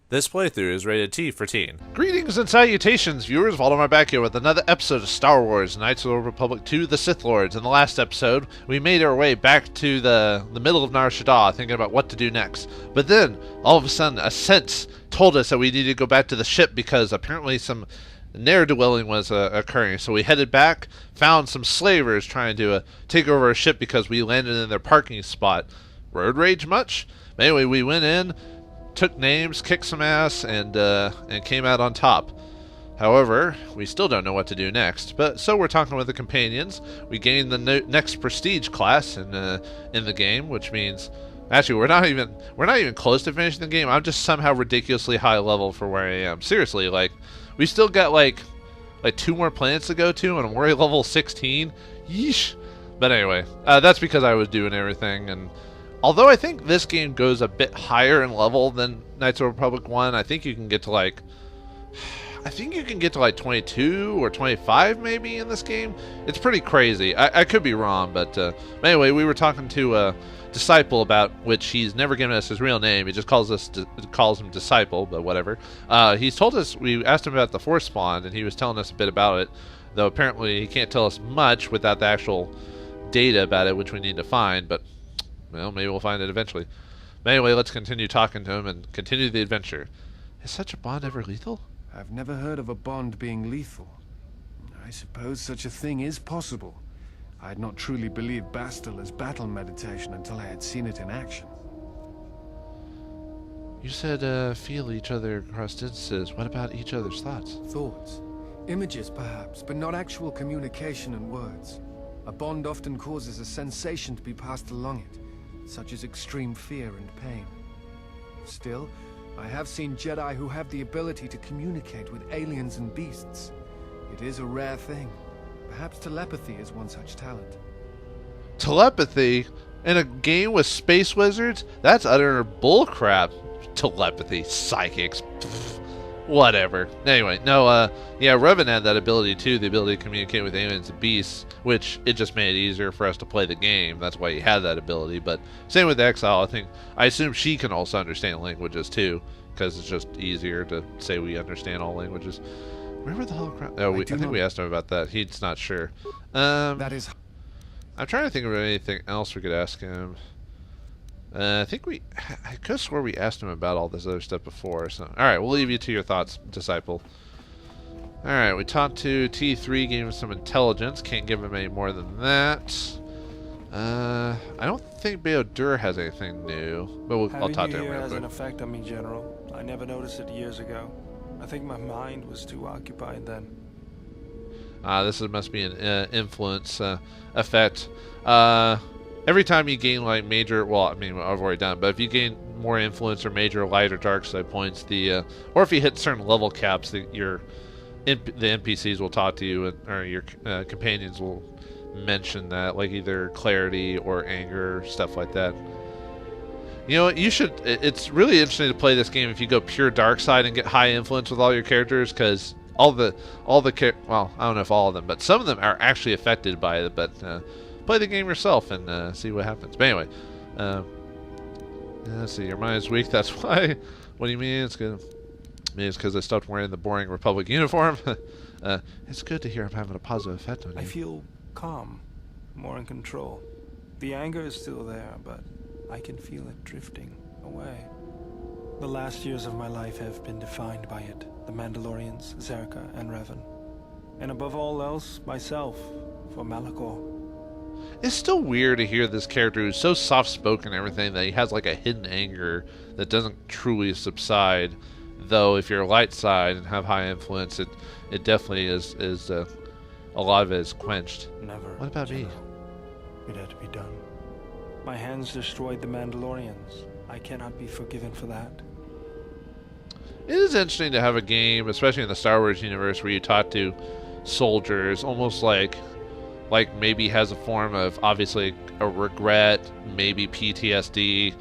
This playthrough is rated T for teen. Greetings and salutations, viewers. Vauldemare back here with another episode of Star Wars: Knights of the Old Republic 2: The Sith Lords. In the last episode, we made our way back to the middle of Nar Shaddaa, thinking about what to do next. But then, all of a sudden, a sense told us that we needed to go back to the ship because apparently some ne'er-dwelling was occurring. So we headed back, found some slavers trying to take over a ship because we landed in their parking spot. Road rage much? Anyway, we went in, took names, kicked some ass, and came out on top. However, we still don't know what to do next. But so we're talking with the companions. We gained the next prestige class in the game, which means actually we're not even close to finishing the game. I'm just somehow ridiculously high level for where I am. Seriously, like we still got like 2 more planets to go to, and I'm already level 16. Yeesh. But anyway, that's because I was doing everything. And although I think this game goes a bit higher in level than Knights of the Republic 1, I think you can get to like 22 or 25 maybe in this game. It's pretty crazy. I could be wrong, but anyway, we were talking to a Disciple, about which he's never given us his real name. He just calls him Disciple, but whatever. He's told us, we asked him about the Force Spawn, and he was telling us a bit about it, though apparently he can't tell us much without the actual data about it, which we need to find, but well, maybe we'll find it eventually. But anyway, let's continue talking to him and continue the adventure. Is such a bond ever lethal? I've never heard of a bond being lethal. I suppose such a thing is possible. I had not truly believed Bastila's battle meditation until I had seen it in action. You said feel each other across distances. What about each other's thoughts? Thoughts. Images, perhaps, but not actual communication and words. A bond often causes a sensation to be passed along it, such as extreme fear and pain. Still, I have seen Jedi who have the ability to communicate with aliens and beasts. It is a rare thing. Perhaps telepathy is one such talent. Telepathy? In a game with space wizards? That's utter bullcrap. Telepathy. Psychics. Pfft. Whatever. Anyway, no, yeah, Revan had that ability too, the ability to communicate with aliens and beasts, which it just made it easier for us to play the game. That's why he had that ability. But same with Exile. I assume she can also understand languages too, because it's just easier to say we understand all languages. Where the hell crap? Oh, I think we asked him about that. He's not sure. That is. I'm trying to think of anything else we could ask him. I could have swore we asked him about all this other stuff before. So, all right, we'll leave you to your thoughts, Disciple. All right, we talked to T3, gave him some intelligence. Can't give him any more than that. I don't think BioWare has anything new, but I'll talk to him real quick. Has an effect on me, General. I never noticed it years ago. I think my mind was too occupied then. This must be an influence effect. Every time you gain like major, well, I mean, I've already done it, but if you gain more influence or major light or dark side points, or if you hit certain level caps, the NPCs will talk to you, or your companions will mention that, like either clarity or anger, stuff like that. You know, it's really interesting to play this game if you go pure dark side and get high influence with all your characters, because well, I don't know if all of them, but some of them are actually affected by it, but play the game yourself and see what happens. But anyway, let's see, your mind is weak, that's why. What do you mean? It's good. I mean, it's because I stopped wearing the boring Republic uniform. It's good to hear I'm having a positive effect on you. I feel calm, more in control. The anger is still there, but I can feel it drifting away. The last years of my life have been defined by it. The Mandalorians, Zerka, and Revan. And above all else, myself, for Malachor. It's still weird to hear this character who's so soft-spoken and everything that he has like a hidden anger that doesn't truly subside. Though if you're a light side and have high influence, it definitely is a lot of it is quenched. Never. What about me? It had to be done. My hands destroyed the Mandalorians. I cannot be forgiven for that. It is interesting to have a game, especially in the Star Wars universe, where you talk to soldiers, almost like maybe has a form of obviously a regret, maybe PTSD,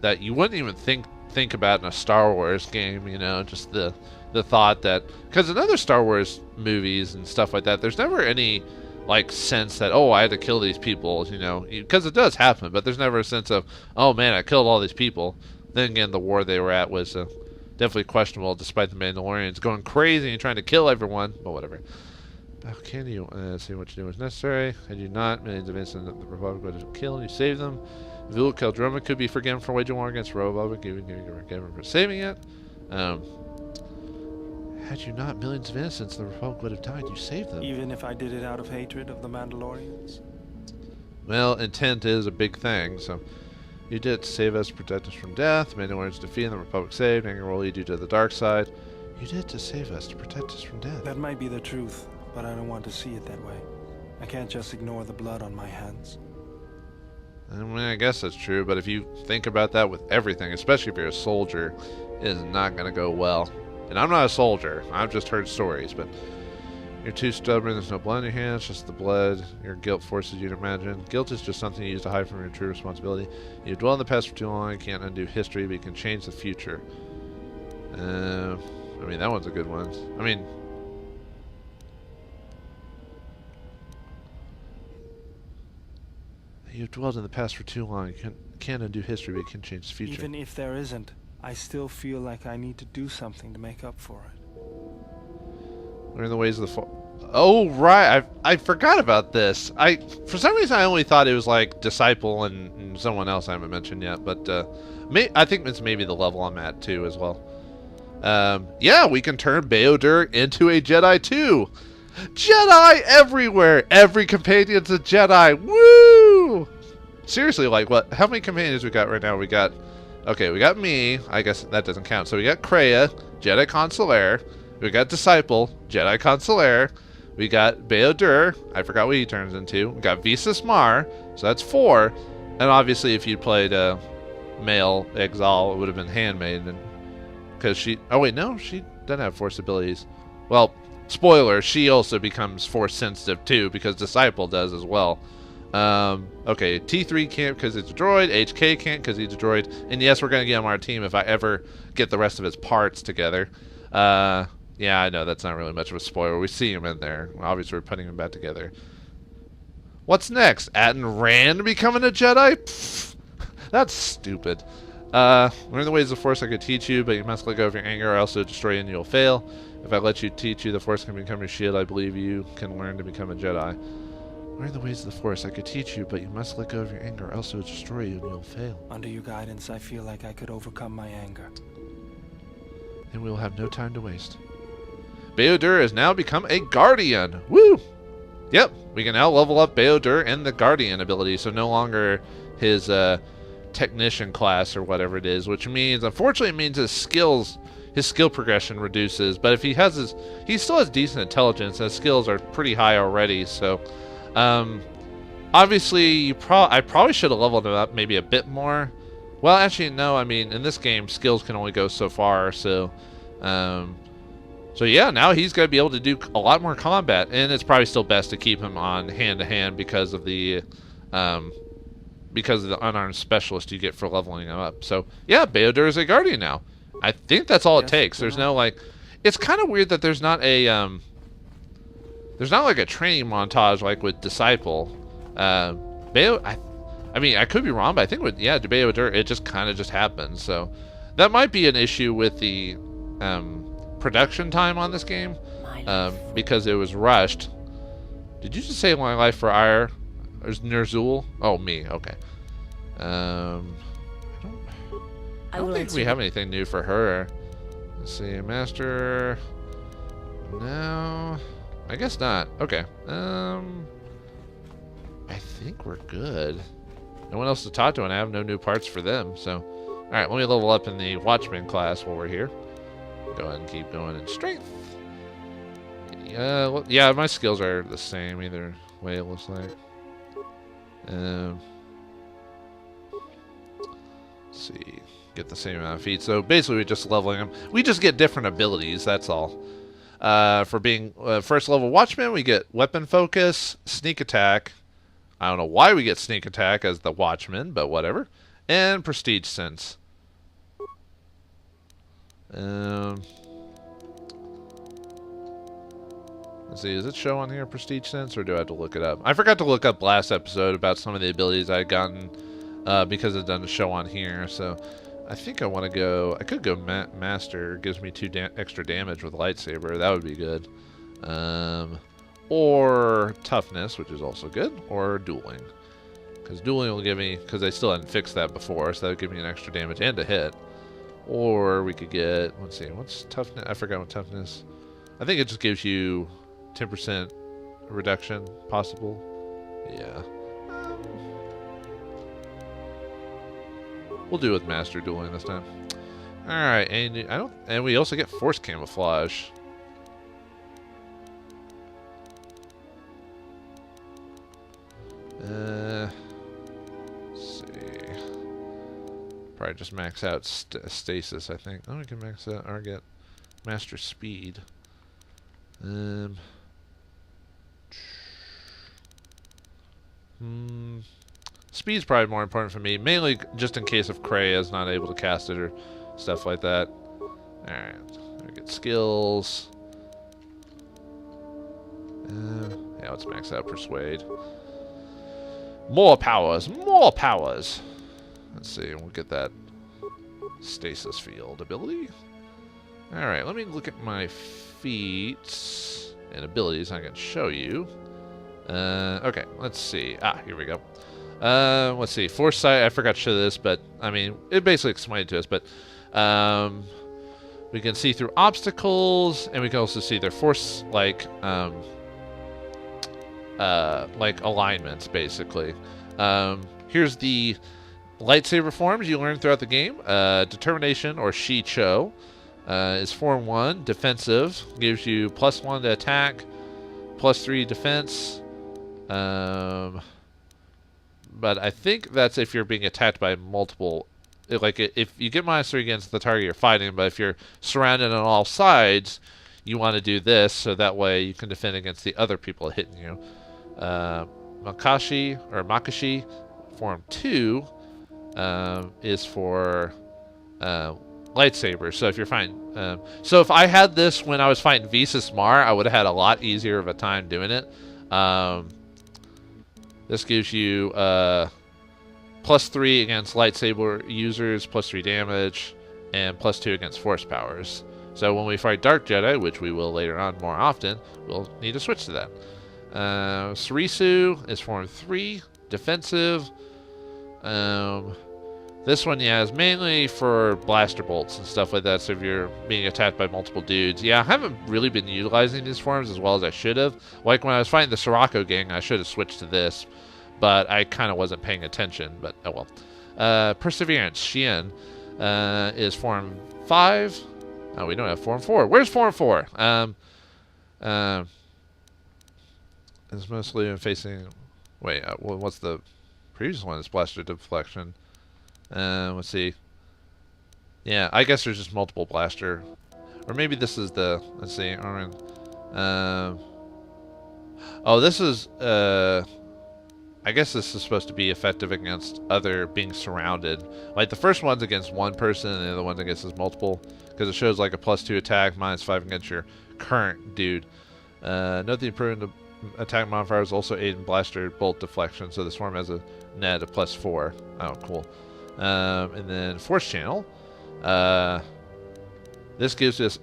that you wouldn't even think about in a Star Wars game. You know, just the thought that, because in other Star Wars movies and stuff like that, there's never any like sense that, oh, I had to kill these people, you know, because it does happen, but there's never a sense of, oh man, I killed all these people. Then again, the war they were at was definitely questionable despite the Mandalorians going crazy and trying to kill everyone. But whatever. How can you see what you do is necessary? Had you not, millions of innocents that the Republic would kill, you save them. Vul Keldroma could be forgiven for waging war against Republic, even for saving it. Had you not, millions of innocents, the Republic would have died. You saved them. Even if I did it out of hatred of the Mandalorians? Well, intent is a big thing, so you did it to save us, protect us from death. Mandalorians defeated, the Republic saved. Anger will lead you to the dark side. You did it to save us, to protect us from death. That might be the truth, but I don't want to see it that way. I can't just ignore the blood on my hands. I mean, I guess that's true, but if you think about that with everything, especially if you're a soldier, it is not going to go well. And I'm not a soldier. I've just heard stories, but you're too stubborn. There's no blood in your hands, just the blood. Your guilt forces you to imagine. Guilt is just something you use to hide from your true responsibility. You dwell in the past for too long. You can't undo history, but you can change the future. I mean, that one's a good one. I mean, you've dwelled in the past for too long. You can't undo history, but you can change the future. Even if there isn't, I still feel like I need to do something to make up for it. Learn the ways of the fall. Oh, right. I forgot about this. For some reason, I only thought it was like Disciple and someone else I haven't mentioned yet. But I think it's maybe the level I'm at, too, as well. Yeah, we can turn BioWare into a Jedi, too. Jedi everywhere. Every companion's a Jedi. Woo! Seriously, like, what? How many companions we got right now? We got me. I guess that doesn't count. So we got Kreia, Jedi Consular. We got Disciple, Jedi Consular. We got BioWare. I forgot what he turns into. We got Visas Mar. So that's 4. And obviously, if you played male Exile, it would have been Handmaiden. Because she... Oh, wait, no. She doesn't have Force abilities. Well... Spoiler, she also becomes Force sensitive too, because Disciple does as well. Okay, T3 can't because it's a droid, HK can't because he's a droid, and yes, we're going to get him on our team if I ever get the rest of his parts together. Yeah, I know, that's not really much of a spoiler. We see him in there. Obviously, we're putting him back together. What's next? Atton Rand becoming a Jedi? Pfft, that's stupid. Learn the ways of the Force I could teach you, but you must let go of your anger or else it'll destroy you and you'll fail. If I let you teach you, the Force can become your shield. I believe you can learn to become a Jedi. Learn the ways of the Force I could teach you, but you must let go of your anger, or else it will destroy you and you'll fail. Under your guidance, I feel like I could overcome my anger. Then we will have no time to waste. BioWare has now become a Guardian. Woo! Yep, we can now level up BioWare and the Guardian ability, so no longer his Technician class or whatever it is, which means, unfortunately, it means his skill progression reduces, but if he still has decent intelligence, and his skills are pretty high already, so obviously I probably should have leveled him up maybe a bit more. Well, actually no, I mean, in this game skills can only go so far, so yeah, now he's going to be able to do a lot more combat, and it's probably still best to keep him on hand-to-hand because of the unarmed specialist you get for leveling him up. So yeah, BioWare is a Guardian now. I think that's all it takes. There's no like, it's kind of weird that there's not a like a training montage like with Disciple. I mean, I could be wrong, but I think with BioWare it just kind of happens. So that might be an issue with the production time on this game, because it was rushed. Did you just say my life for Ire? Or Nerzul? Oh, me. Okay. I don't think we have anything new for her. Let's see, Master. No, I guess not. Okay. I think we're good. No one else to talk to, and I have no new parts for them. So, all right, let me level up in the Watchman class while we're here. Go ahead and keep going in strength. Yeah, my skills are the same either way. It looks like. Let's see, get the same amount of feet. So basically, we're just leveling them. We just get different abilities. That's all. For being first level Watchman, we get weapon focus, sneak attack. I don't know why we get sneak attack as the Watchman, but whatever. And prestige sense. Let's see, does it show on here prestige sense, or do I have to look it up? I forgot to look up last episode about some of the abilities I had gotten because it doesn't show on here. So I think I want to go... I could go Master. Gives me 2 extra damage with Lightsaber. That would be good. Or Toughness, which is also good. Or Dueling. Because Dueling will give me... Because I still hadn't fixed that before, so that would give me an extra damage and a hit. Or we could get... Let's see. What's Toughness? I forgot what Toughness... I think it just gives you 10% reduction possible. Yeah. We'll do with Master Dueling this time. Alright, and we also get Force Camouflage. Let's see. Probably just max out Stasis, I think. Oh, we can max out or get Master Speed. Speed's probably more important for me, mainly just in case if Kreia is not able to cast it or stuff like that. Alright, we get skills. Yeah, let's max out Persuade. More powers, more powers! Let's see, we'll get that Stasis Field ability. Alright, let me look at my feats and abilities I can show you. Okay, let's see. Ah, here we go. Let's see. Foresight, I forgot to show this, but, I mean, it basically explained it to us, but, we can see through obstacles, and we can also see their force, like alignments, basically. Here's the lightsaber forms you learn throughout the game. Determination, or Shi-Cho, is form 1. Defensive, gives you +1 to attack, +3 defense. But I think that's if you're being attacked by multiple... Like, if you get -3 against the target you're fighting, but if you're surrounded on all sides, you want to do this, so that way you can defend against the other people hitting you. Makashi, form 2, is for lightsaber. So if you're fighting... so if I had this when I was fighting Visas Mar, I would have had a lot easier of a time doing it. This gives you +3 against lightsaber users, +3 damage, and +2 against force powers. So when we fight Dark Jedi, which we will later on more often, we'll need to switch to that. Surisu is form 3, defensive. This one, yeah, is mainly for blaster bolts and stuff like that, so if you're being attacked by multiple dudes. Yeah, I haven't really been utilizing these forms as well as I should have. Like when I was fighting the Sirocco gang, I should have switched to this, but I kind of wasn't paying attention, but oh well. Perseverance, Xian, is form 5. Oh, we don't have form 4. Where's form 4? It's mostly facing... Wait, well, what's the previous one? It's blaster deflection. Let's see. Yeah, I guess there's just multiple blaster. Or maybe this is the... Let's see. Oh, this is... I guess this is supposed to be effective against other being surrounded. Like, the first one's against one person, and the other one's against his multiple. Because it shows, like, a +2 attack, -5 against your current dude. Note the improvement attack modifiers also aid in blaster bolt deflection, so this form has a net of +4. Oh, cool. And then Force Channel. This gives us,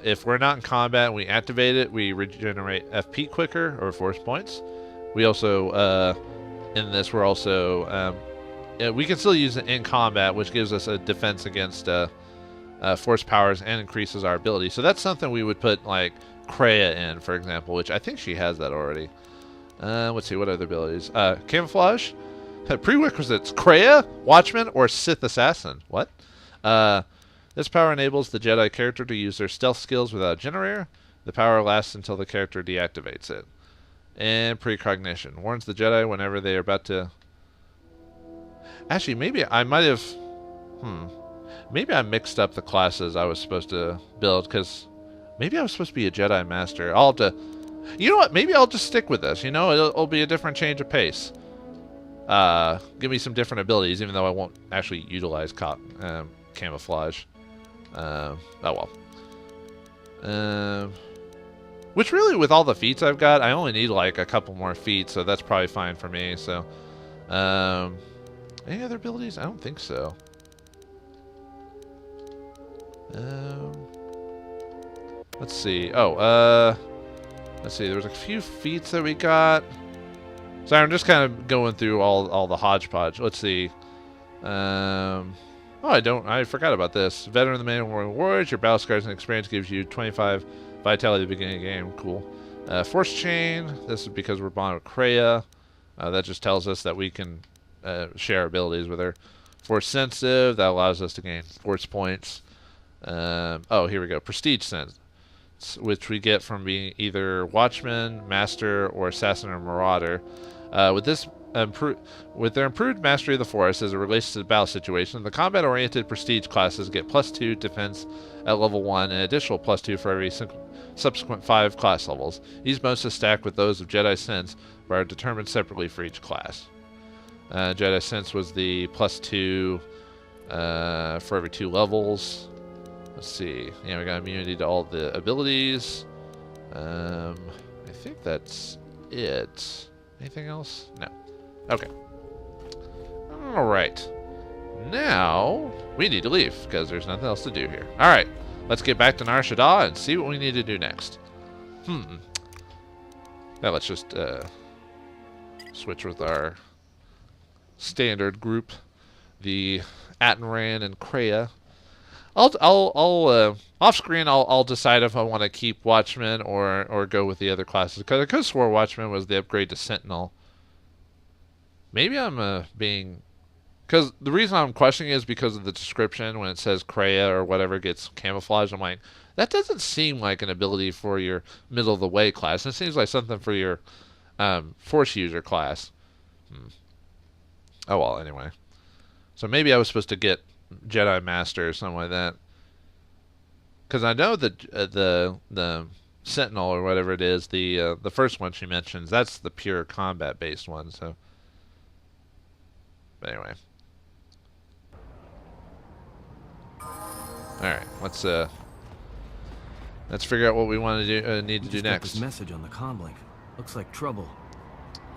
if we're not in combat and we activate it, we regenerate FP quicker, or Force points. We also, in this, we're also, we can still use it in combat, which gives us a defense against force powers and increases our ability. So that's something we would put, like, Kreia in, for example, which I think she has that already. Let's see, what other abilities? Camouflage. Prerequisites: Kreia, Watchman, or Sith Assassin. What? This power enables the Jedi character to use their stealth skills without a generator. The power lasts until the character deactivates it. And Precognition. Warns the Jedi whenever they are about to... Actually, maybe I might have... Maybe I mixed up the classes I was supposed to build, because maybe I was supposed to be a Jedi Master. I'll have to... You know what? Maybe I'll just stick with this. You know, it'll be a different change of pace. Give me some different abilities, even though I won't actually utilize camouflage. Oh well. Which really, with all the feats I've got, I only need like a couple more feats, so that's probably fine for me. So, any other abilities? I don't think so. Let's see. Oh, let's see. There was a few feats that we got. Sorry, I'm just kind of going through all the hodgepodge. Let's see. Oh, I forgot about this. Veteran of the Man Warring Warriors. Your battle scars and experience gives you 25 vitality at the beginning of the game. Cool. Force Chain. This is because we're bonded with Kreia. That just tells us that we can share abilities with her. Force Sensitive. That allows us to gain Force points. Oh, here we go. Prestige Sense, which we get from being either Watchman, Master, or Assassin or Marauder. With their improved mastery of the Force as it relates to the battle situation, the combat-oriented prestige classes get +2 defense at level 1 and additional +2 for every subsequent 5 class levels. These bonuses stack with those of Jedi Sense, but are determined separately for each class. Jedi Sense was the +2 for every 2 levels. Let's see. Yeah, we got immunity to all the abilities. I think that's it. Anything else? No. Okay. Alright. Now, we need to leave, because there's nothing else to do here. Alright. Let's get back to Nar Shaddaa and see what we need to do next. Now let's just switch with our standard group. The Atton and Kreia. I'll off screen. I'll decide if I want to keep Watchman or go with the other classes. Because I could have swore Watchman was the upgrade to Sentinel. Maybe I'm being, because the reason I'm questioning is because of the description when it says Kreia or whatever gets camouflaged. I'm like, that doesn't seem like an ability for your middle of the way class. It seems like something for your Force user class. Oh well, anyway. So maybe I was supposed to get Jedi Master or something like that, because I know that the Sentinel or whatever it is, the first one she mentions, that's the pure combat based one. So, but anyway, all right, let's figure out what we want to do. Need to do next. This message on the comlink looks like trouble.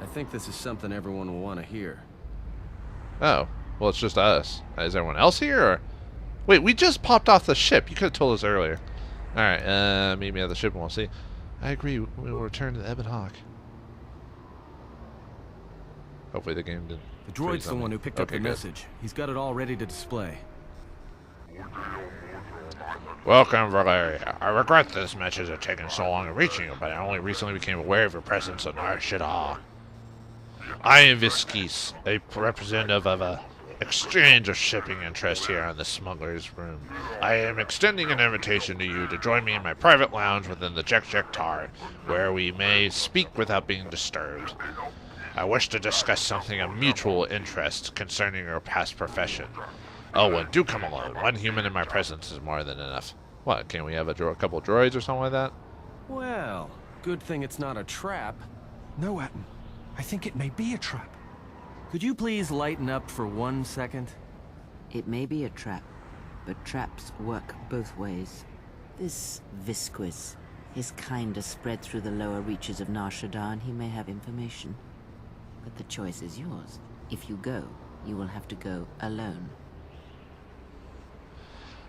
I think this is something everyone will want to hear. Oh. Well, it's just us. Is everyone else here? Or wait, we just popped off the ship. You could have told us earlier. All right, meet me at the ship and we'll see. I agree. We will return to the Ebon Hawk. Hopefully the game didn't. The droid's the one who picked up the message. He's got it all ready to display. Welcome, Valeria. I regret this message has taken so long in reaching you, but I only recently became aware of your presence on Nar Shaddaa. I am Viskis, a representative of a exchange of shipping interest here on the Smuggler's Room. I am extending an invitation to you to join me in my private lounge within the Jek-Jek-Tar, where we may speak without being disturbed. I wish to discuss something of mutual interest concerning your past profession. Oh, and do come alone. One human in my presence is more than enough. What, can't we have a couple of droids or something like that? Well, good thing it's not a trap. No, Atton. I think it may be a trap. Could you please lighten up for 1 second? It may be a trap, but traps work both ways. This Visquis, his kind is spread through the lower reaches of Nar Shaddaa, and he may have information. But the choice is yours. If you go, you will have to go alone.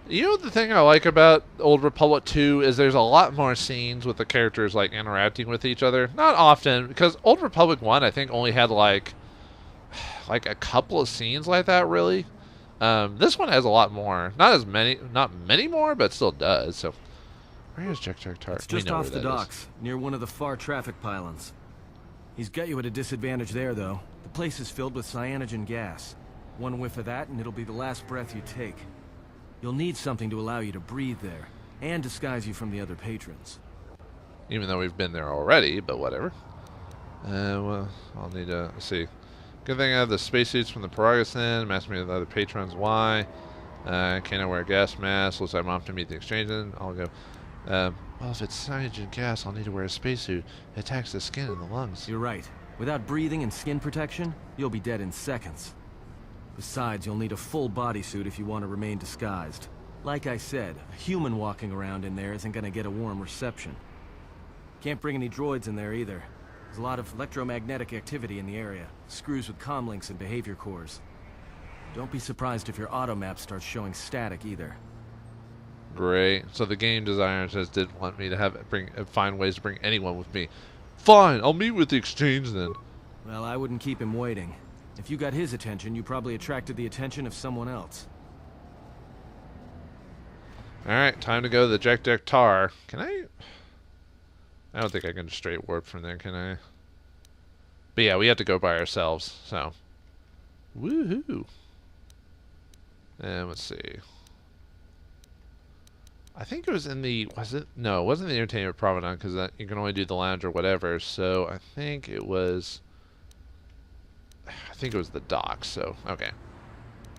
You know the thing I like about Old Republic 2 is there's a lot more scenes with the characters like interacting with each other. Not often, because Old Republic 1 I think only had like a couple of scenes like that really. This one has a lot more. Not many more, but still does. So where is Jek-Jek-Tar? It's just off the docks, near one of the far traffic pylons. He's got you at a disadvantage there, though. The place is filled with cyanogen gas. One whiff of that and it'll be the last breath you take. You'll need something to allow you to breathe there, and disguise you from the other patrons. Even though we've been there already, but whatever. Well, I'll need to see. Good thing I have the spacesuits from the Paragasan. Mask me with other patrons. Why? Can I wear a gas mask? Looks like I'm off to meet the exchange. Then I'll go. Well, if it's cyanogen gas, I'll need to wear a spacesuit. It attacks the skin and the lungs. You're right. Without breathing and skin protection, you'll be dead in seconds. Besides, you'll need a full bodysuit if you want to remain disguised. Like I said, a human walking around in there isn't going to get a warm reception. Can't bring any droids in there either. There's a lot of electromagnetic activity in the area. Screws with comlinks and behavior cores. Don't be surprised if your automap starts showing static either. Great. So the game designer just didn't want me to find ways to bring anyone with me. Fine, I'll meet with the exchange then. Well, I wouldn't keep him waiting. If you got his attention, you probably attracted the attention of someone else. Alright, time to go to the KOTOR. Can I? I don't think I can straight warp from there, can I? But yeah, we have to go by ourselves, so. Woohoo! And let's see. I think it was in the, was it? No, it wasn't the Entertainment Promenade, because you can only do the lounge or whatever, so I think it was the docks, so, okay.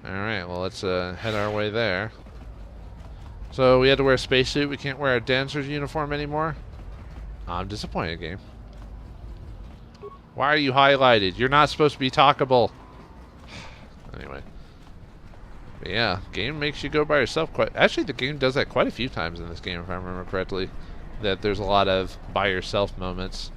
Alright, well, let's head our way there. So, we had to wear a spacesuit, we can't wear our dancer's uniform anymore? I'm disappointed, game. Why are you highlighted? You're not supposed to be talkable. Anyway. But yeah, game makes you go by yourself quite... Actually, the game does that quite a few times in this game, if I remember correctly. That there's a lot of by yourself moments.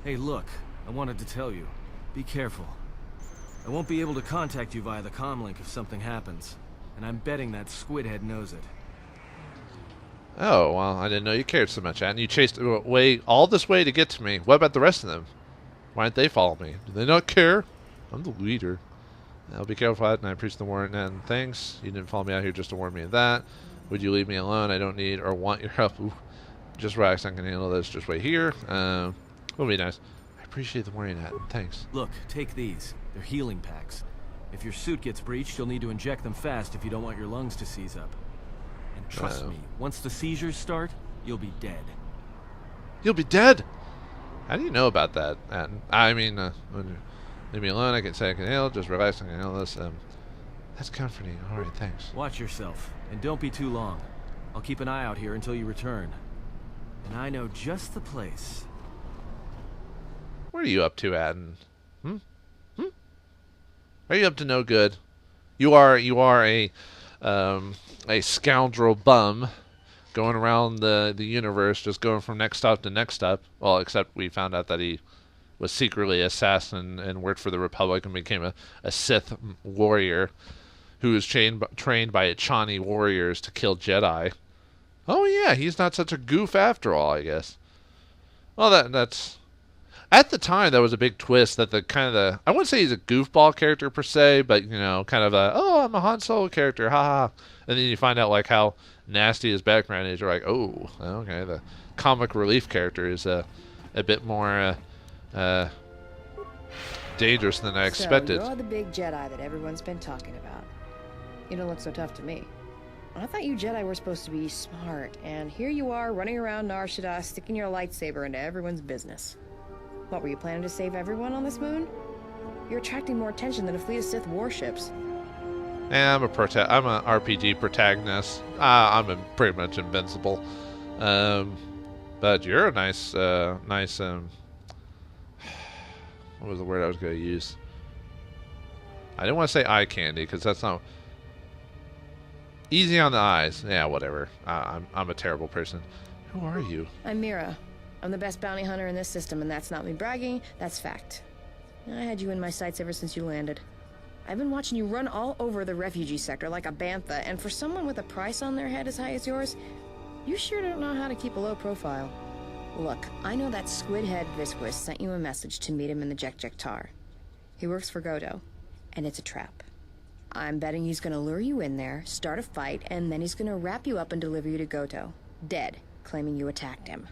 Hey, look. I wanted to tell you. Be careful. I won't be able to contact you via the comlink if something happens. And I'm betting that squidhead knows it. Oh, well, I didn't know you cared so much, and you chased away all this way to get to me. What about the rest of them? Why didn't they follow me? Do they not care? I'm the leader. I'll be careful, and I appreciate the warning, and thanks. You didn't follow me out here just to warn me of that. Would you leave me alone? I don't need or want your help. Ooh. Just relax, I can handle this. Just wait here. Will be nice. I appreciate the warning, Atton. Thanks. Look, take these. They're healing packs. If your suit gets breached, you'll need to inject them fast if you don't want your lungs to seize up. And trust me, once the seizures start, you'll be dead. You'll be dead? How do you know about that, Atton? I mean, leave me alone, I can say I can handle it. Just relax, I can handle this. That's comforting. Alright, thanks. Watch yourself, and don't be too long. I'll keep an eye out here until you return. And I know just the place. What are you up to, Atton? Are you up to no good? You are a scoundrel bum going around the universe, just going from next stop to next stop. Well, except we found out that he was secretly an assassin and worked for the Republic and became a Sith warrior who was trained by Achani warriors to kill Jedi. Oh yeah, he's not such a goof after all, I guess. Well, that's... At the time, that was a big twist that I wouldn't say he's a goofball character per se, but, you know, kind of I'm a Han Solo character, haha. And then you find out, like, how nasty his background is. You're like, oh, okay, the comic relief character is a bit more dangerous than I expected. So you're the big Jedi that everyone's been talking about. You don't look so tough to me. I thought you Jedi were supposed to be smart, and here you are running around Nar Shaddaa sticking your lightsaber into everyone's business. What, were you planning to save everyone on this moon? You're attracting more attention than a fleet of Sith warships. I'm an RPG protagonist. I'm pretty much invincible. But you're a nice, what was the word I was going to use? I didn't want to say eye candy, because that's not... Easy on the eyes. Yeah, whatever. I'm a terrible person. Who are you? I'm Mira. I'm the best bounty hunter in this system, and that's not me bragging, that's fact. I had you in my sights ever since you landed. I've been watching you run all over the refugee sector like a bantha, and for someone with a price on their head as high as yours, you sure don't know how to keep a low profile. Look, I know that squidhead Visquis sent you a message to meet him in the KOTOR. He works for KOTOR, and it's a trap. I'm betting he's gonna lure you in there, start a fight, and then he's gonna wrap you up and deliver you to KOTOR, dead, claiming you attacked him.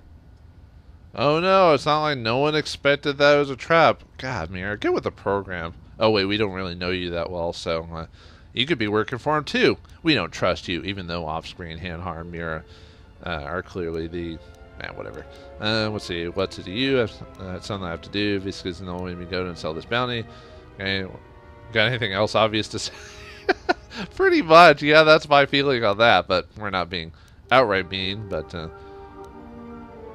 Oh no, it's not like no one expected that it was a trap. God, Mira, get with the program. Oh wait, we don't really know you that well, so you could be working for him too. We don't trust you, even though off-screen Hanhar and Mira are clearly the... whatever. Let's see, what to do you? That's something I have to do. Visquis is the only way we go and sell this bounty. Okay, got anything else obvious to say? Pretty much, yeah, that's my feeling on that, but we're not being outright mean, but...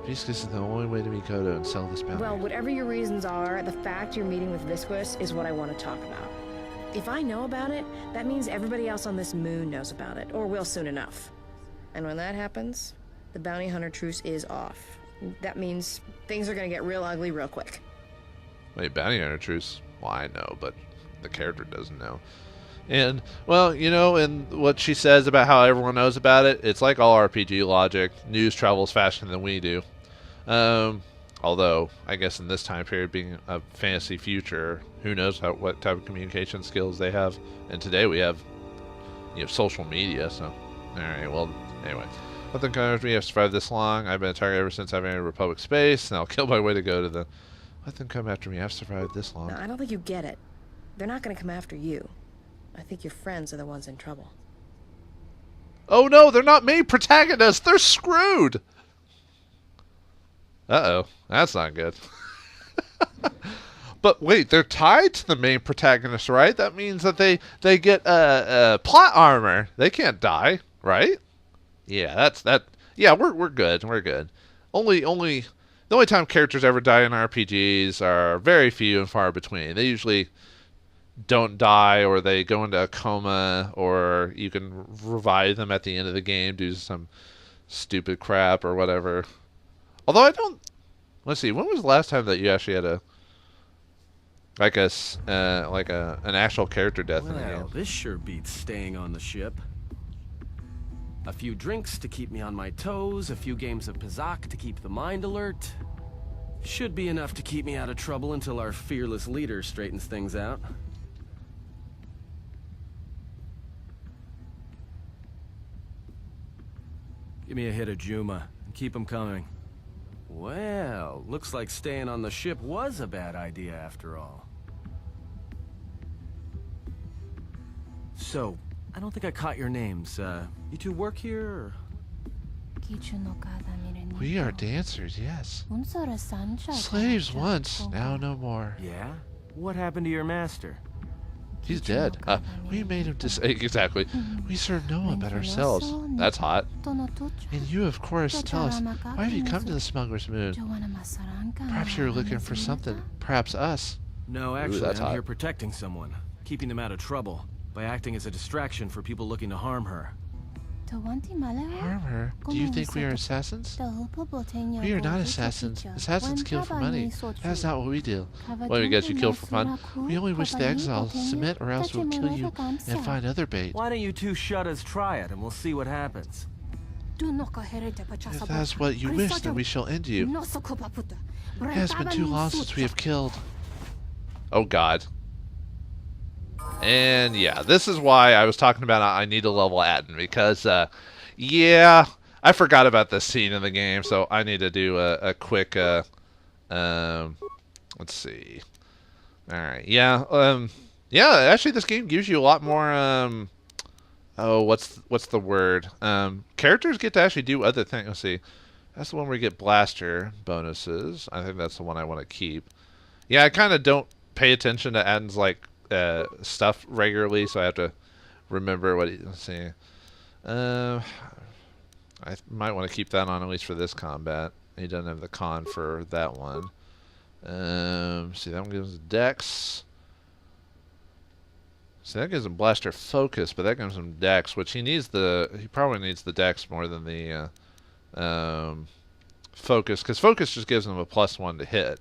Visquis is the only way to meet KOTOR and sell this bounty. Well, whatever your reasons are, the fact you're meeting with Visquis is what I want to talk about. If I know about it, that means everybody else on this moon knows about it, or will soon enough. And when that happens, the bounty hunter truce is off. That means things are going to get real ugly real quick. Wait, bounty hunter truce? Well, I know, but the character doesn't know. And, well, you know, and what she says about how everyone knows about it, it's like all RPG logic. News travels faster than we do. Although, I guess in this time period, being a fantasy future, who knows what type of communication skills they have. And today we have, you know, social media, so. Alright, well, anyway. Nothing comes me, I've survived this long. I've been a target ever since I've entered Republic space, and I'll kill my way to go to the... Let them come after me, I've survived this long. No, I don't think you get it. They're not gonna come after you. I think your friends are the ones in trouble. Oh no, they're not main protagonists! They're screwed! Uh-oh, that's not good. But wait, they're tied to the main protagonist, right? That means that they get plot armor. They can't die, right? Yeah, yeah, we're good. We're good. The only time characters ever die in RPGs are very few and far between. They usually don't die, or they go into a coma, or you can revive them at the end of the game due to some stupid crap or whatever. Although I don't... Let's see, when was the last time that you actually had an actual character death in the game? Well, this sure beats staying on the ship. A few drinks to keep me on my toes, a few games of Pizak to keep the mind alert. Should be enough to keep me out of trouble until our fearless leader straightens things out. Give me a hit of Juma, and keep them coming. Well, looks like staying on the ship was a bad idea after all. So, I don't think I caught your names. You two work here, or? We are dancers, yes. Slaves once, now no more. Yeah? What happened to your master? He's dead. We made him exactly. We serve no one but ourselves. That's hot. And you, of course, tell us, why have you come to the Smuggler's Moon? Perhaps you're looking for something. Perhaps us. No, actually, that's I'm hot. here protecting someone. Keeping them out of trouble. By acting as a distraction for people looking to harm her. Harm her? Do you think we are assassins? We are not assassins. Assassins kill for money. That's not what we do. Well, we guess you kill for fun. We only wish the exiles submit, or else we'll kill you and find other bait. Why don't you two shut us try it, and we'll see what happens. If that's what you wish, then we shall end you. It has been too long since we have killed. Oh God. And yeah, this is why I was talking about I need to level Atton, because yeah, I forgot about this scene in the game, so I need to do a quick let's see. Alright, yeah, yeah, actually this game gives you a lot more oh, what's the word? Characters get to actually do other things. Let's see. That's the one where you get blaster bonuses. I think that's the one I want to keep. Yeah, I kind of don't pay attention to Atton's like stuff regularly, so I have to remember what let's see. I might want to keep that on at least for this combat. He doesn't have the con for that one. See, that one gives him Dex. See, that gives him blaster focus, but that gives him Dex, which he probably needs the Dex more than the focus, because focus just gives him a +1 to hit.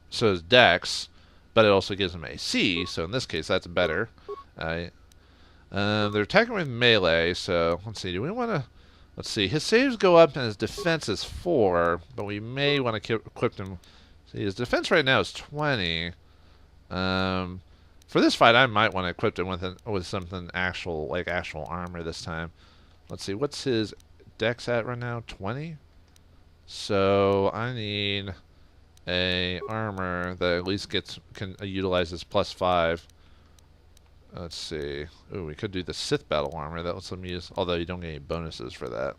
So is Dex, but it also gives him AC, so in this case that's better. They're attacking with melee, so let's see, do we want to... Let's see, his saves go up and his defense is 4, but we may want to equip him... See, his defense right now is 20. For this fight, I might want to equip him with something actual, like actual armor this time. Let's see, what's his dex at right now? 20? So, I need a armor that at least can utilize this +5. Let's see. Ooh, we could do the Sith battle armor. That lets them use, although you don't get any bonuses for that.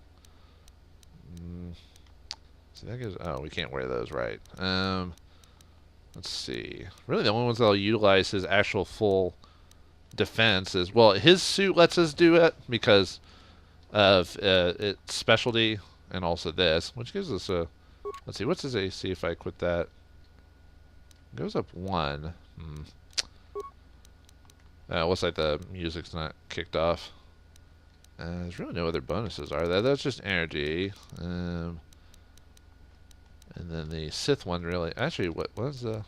See, that gives, oh, we can't wear those, right? Let's see. Really, the only ones that'll utilize his actual full defense is, well, his suit lets us do it because of its specialty, and also this, which gives us a... Let's see, what's his AC if I quit that? It goes up 1. Looks like the music's not kicked off. There's really no other bonuses, are there? That's just energy. And then the Sith one really... Actually, what was the...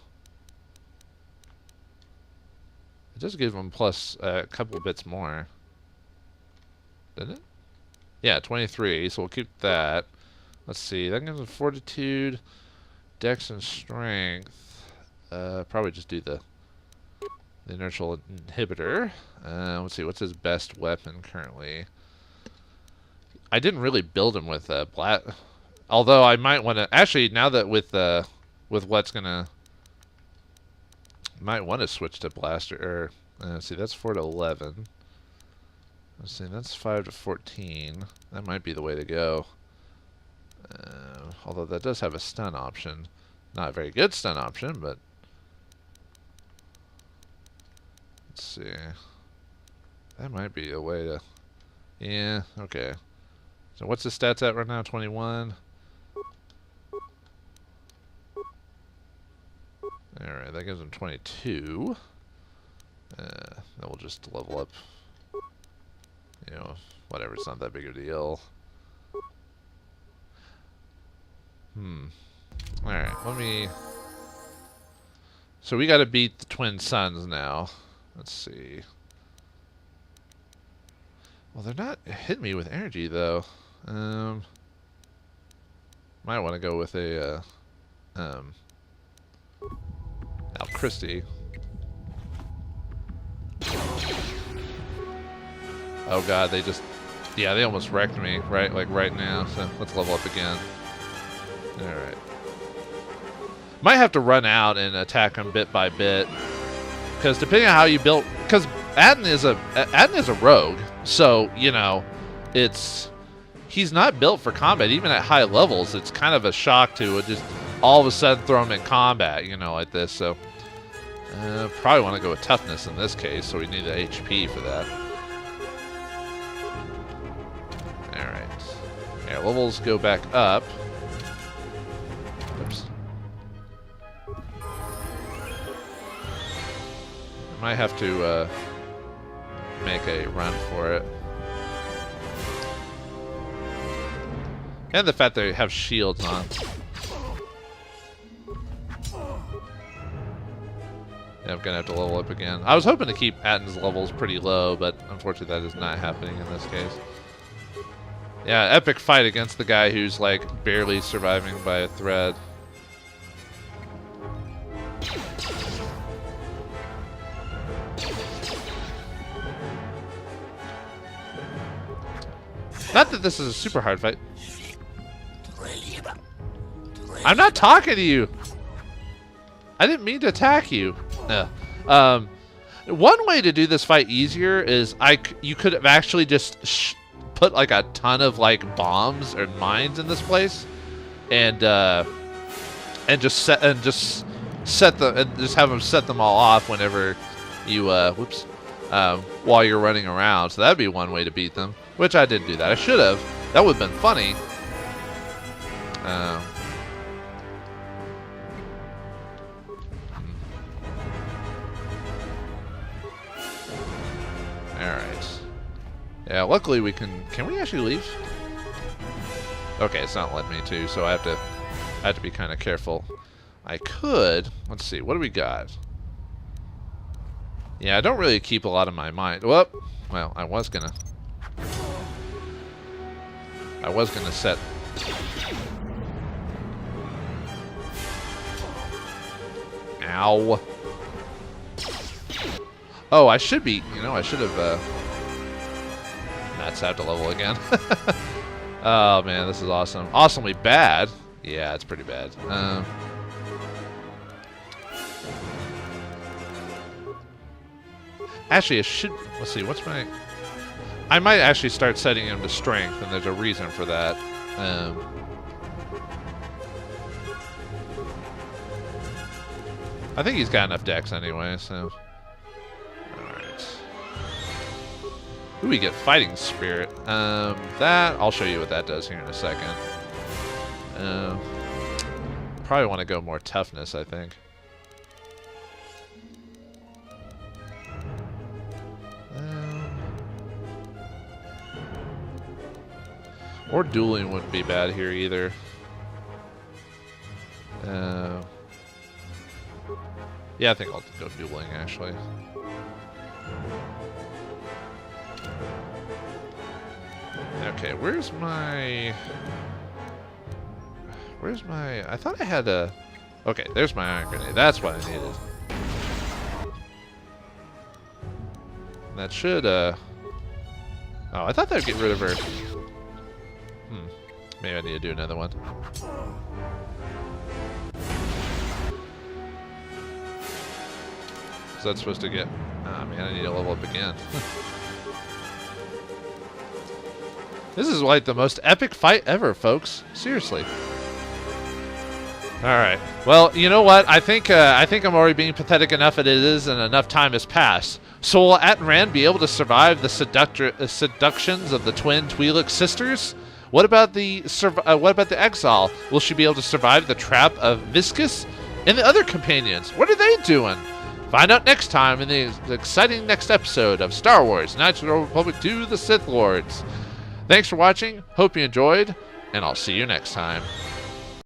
It does give him plus a couple bits more. Didn't it? Yeah, 23, so we'll keep that. Let's see, that gives him fortitude, dex, and strength. Probably just do the inertial inhibitor. Let's see, what's his best weapon currently? I didn't really build him with although I might want to actually, now that with what's gonna, might want to switch to blaster. Let's see, that's 4 to 11. Let's see, that's 5 to 14. That might be the way to go. Although that does have a stun option, not a very good stun option, but let's see. That might be a way to. Yeah, okay. So what's his stats at right now? 21. Alright, that gives him 22. Then we'll just level up. You know, whatever, it's not that big of a deal. Alright, let me. So we gotta beat the twin suns now. Let's see. Well, they're not hitting me with energy, though. Might want to go with a, Al Christie. Oh god, they just... Yeah, they almost wrecked me, right? Like, right now. So, let's level up again. Alright. Might have to run out and attack them bit by bit. Because depending on how you build... Because Atton is a rogue. So, you know, he's not built for combat. Even at high levels, it's kind of a shock to just all of a sudden throw him in combat, you know, like this. So, probably want to go with toughness in this case, so we need the HP for that. Alright. Yeah, levels go back up. Oops. I might have to make a run for it. And the fact that they have shields on. Yeah, I'm gonna have to level up again. I was hoping to keep Atton's levels pretty low, but unfortunately that is not happening in this case. Yeah, epic fight against the guy who's like barely surviving by a thread. Not that this is a super hard fight. I'm not talking to you. I didn't mean to attack you. One way to do this fight easier is you could have actually just put like a ton of like bombs or mines in this place, and just have them set them all off whenever you while you're running around. So that'd be one way to beat them. Which I didn't do that. I should have. That would have been funny. Alright. Yeah, luckily we can we actually leave? Okay, it's not letting me to, so I have to be kind of careful. I could, let's see, what do we got? Yeah, I don't really keep a lot of my mind. Well, I was gonna set. Ow. Oh, I should be, I should have, that's have to level again. Oh man, this is awesome. Awesomely bad. Yeah, it's pretty bad. Actually, let's see, I might actually start setting him to strength, and there's a reason for that. I think he's got enough dex anyway, so. Alright. Ooh, we get Fighting Spirit. I'll show you what that does here in a second. Probably want to go more toughness, I think. Or dueling wouldn't be bad here either. Yeah, I think I'll go dueling actually. Okay, where's my... I thought I had a... Okay, there's my iron grenade. That's what I needed. That should, Oh, I thought that would get rid of her. Maybe I need to do another one. Is that supposed to get... Ah, man, I need to level up again. This is like the most epic fight ever, folks. Seriously. Alright. Well, you know what? I think I'm already being pathetic enough as it is, and enough time has passed. So will Atton Rand be able to survive the seductions of the twin Twi'lek sisters? What about the exile? Will she be able to survive the trap of Viscus? And the other companions, what are they doing? Find out next time in the exciting next episode of Star Wars: Knights of the Old Republic 2: The Sith Lords. Thanks for watching, hope you enjoyed, and I'll see you next time.